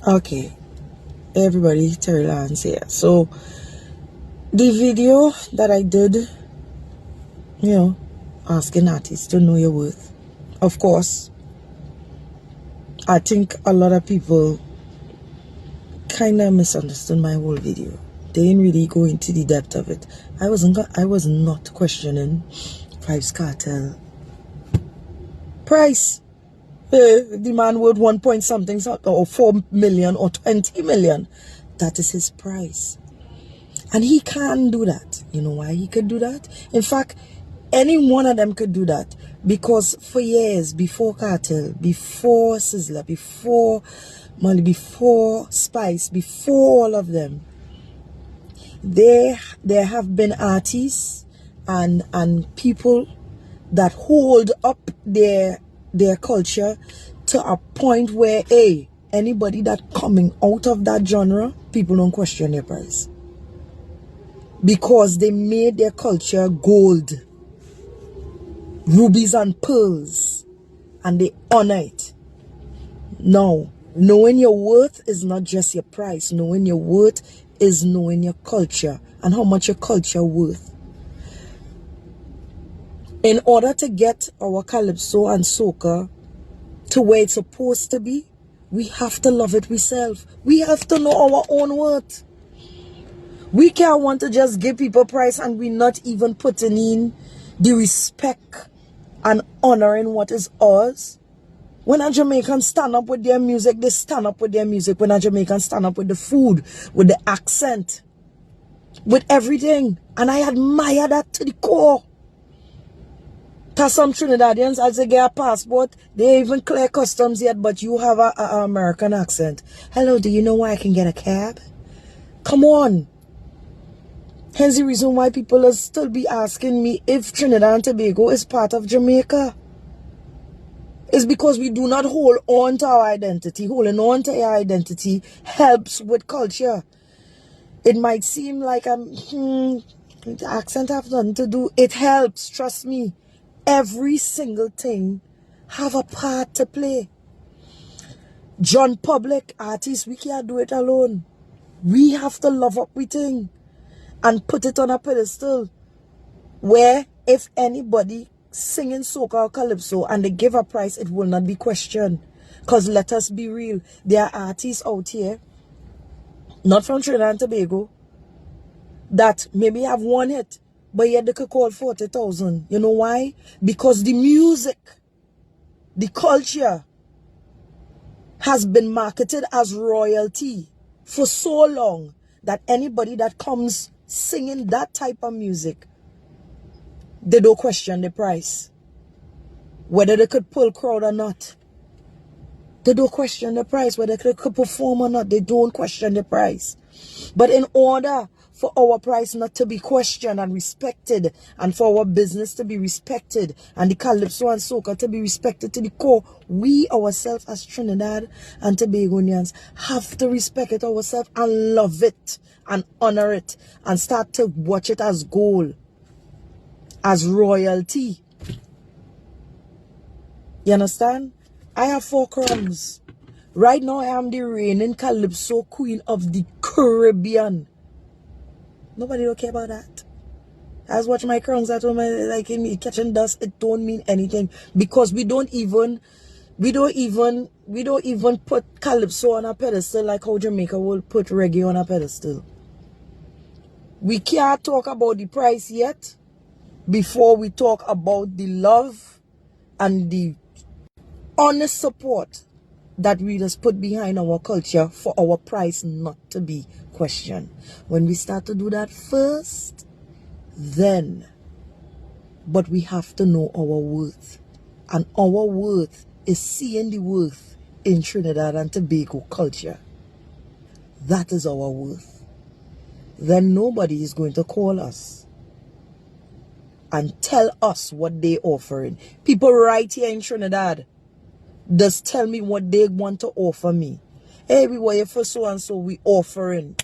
Okay, everybody, Terri Lyons here. So, the video that I did, asking artists to know your worth. Of course, I think a lot of people kind of misunderstood my whole video. They didn't really go into the depth of it. I was not questioning Vybz Cartel price. The man worth 1 point something or 4 million or 20 million. That is his price. And he can't do that. You know why he could do that? In fact, any one of them could do that. Because for years, before Cartel, before Sizzler, before Molly, before Spice, before all of them, there have been artists and people that hold up their culture to a point where, hey, anybody that coming out of that genre, people don't question their price. Because they made their culture gold, rubies and pearls, and they honor it. Now, knowing your worth is not just your price. Knowing your worth is knowing your culture and how much your culture worth. In order to get our calypso and soca to where it's supposed to be, we have to love it ourselves. We have to know our own worth. We can't want to just give people price and we're not even putting in the respect and honoring what is ours. When a Jamaican stand up with their music, they stand up with their music. When a Jamaican stand up with the food, with the accent, with everything. And I admire that to the core. To some Trinidadians, as they get a passport, they even clear customs yet, but you have a American accent. Hello, do you know where I can get a cab? Come on. Hence the reason why people will still be asking me if Trinidad and Tobago is part of Jamaica. It's because we do not hold on to our identity. Holding on to your identity helps with culture. It might seem like the accent have nothing to do. It helps, trust me. Every single thing have a part to play. John Public artists, we can't do it alone. We have to love up with thing and put it on a pedestal where if anybody singing soca or calypso and they give a price, it will not be questioned. Because let us be real, there are artists out here, not from Trinidad and Tobago, that maybe have one hit, but yet they could call 40,000. You know why? Because the music, the culture has been marketed as royalty for so long that anybody that comes singing that type of music, they don't question the price. Whether they could pull crowd or not. They don't question the price. Whether they could perform or not, they don't question the price. But in order for our price not to be questioned and respected, and for our business to be respected, and the calypso and soca to be respected to the core, we ourselves as Trinidad and Tobagonians have to respect it ourselves and love it and honor it and start to watch it as gold, as royalty. You understand? I have 4 crowns. Right now, I am the reigning calypso queen of the Caribbean. Nobody don't care about that. I was watching my crowns at home, like in me catching dust. It don't mean anything because we don't even put calypso on a pedestal like how Jamaica will put reggae on a pedestal. We can't talk about the price yet before we talk about the love and the honest support that we just put behind our culture for our price not to be questioned. When we start to do that first, then, but we have to know our worth. And our worth is seeing the worth in Trinidad and Tobago culture. That is our worth. Then nobody is going to call us and tell us what they're offering. People right here in Trinidad just tell me what they want to offer me. Hey, we were here for so and so, we offering.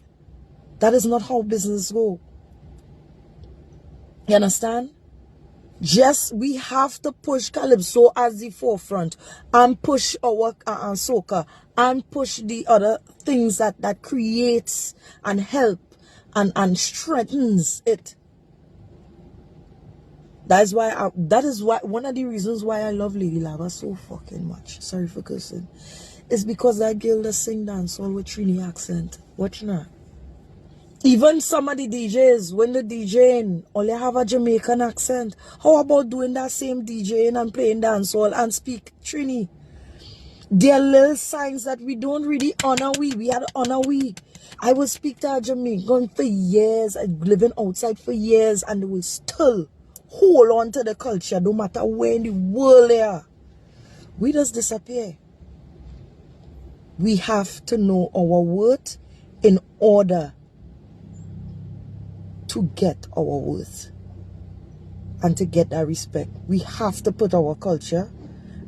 That is not how business go. You understand? We have to push calypso as the forefront and push our soca and push the other things that creates and help and strengthens it. That is why one of the reasons why I love Lady Lava so fucking much. Sorry for cursing. It's because that girl that sing dancehall with Trini accent. Watch now. Even some of the DJs, when the DJing only have a Jamaican accent, how about doing that same DJing and playing dancehall and speak Trini? There are little signs that we don't really honor we had to honor we. I will speak to a Jamaican for years, living outside for years, and they will still hold on to the culture no matter where in the world they are. We just disappear. We have to know our worth in order to get our worth and to get that respect. We have to put our culture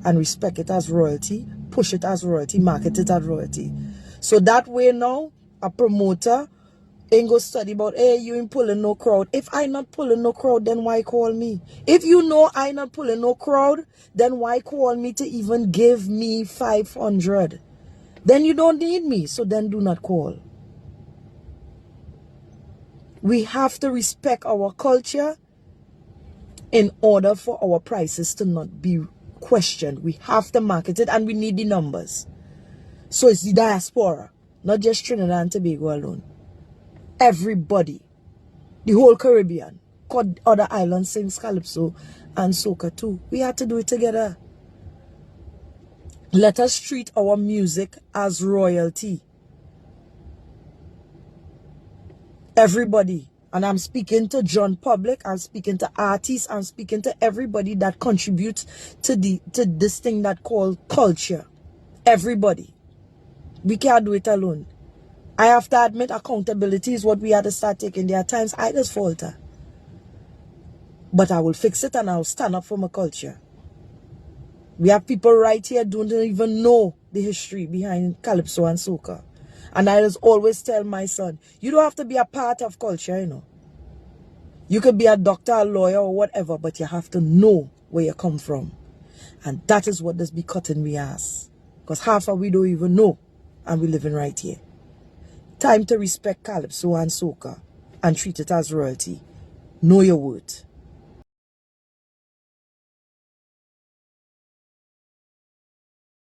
and respect it as royalty, push it as royalty, market it as royalty. So that way now, a promoter ain't go study about, hey, you ain't pulling no crowd. If I not pulling no crowd, then why call me? If you know I not pulling no crowd, then why call me to even give me 500? Then you don't need me, so then do not call. We have to respect our culture in order for our prices to not be questioned. We have to market it, and we need the numbers. So it's the diaspora, not just Trinidad and Tobago alone. Everybody, the whole Caribbean, other islands sings calypso and soca too. We have to do it together. Let us treat our music as royalty. Everybody. And I'm speaking to John Public, I'm speaking to artists, I'm speaking to everybody that contributes to this thing that called culture. Everybody. We can't do it alone. I have to admit, accountability is what we have to start taking. There are times I just falter. But I will fix it and I'll stand up for my culture. We have people right here don't even know the history behind calypso and soca. And I just always tell my son, you don't have to be a part of culture, you know. You could be a doctor, a lawyer, or whatever, but you have to know where you come from. And that is what does be cutting me ass. Because half of we don't even know, and we're living right here. Time to respect calypso and soca and treat it as royalty. Know your worth.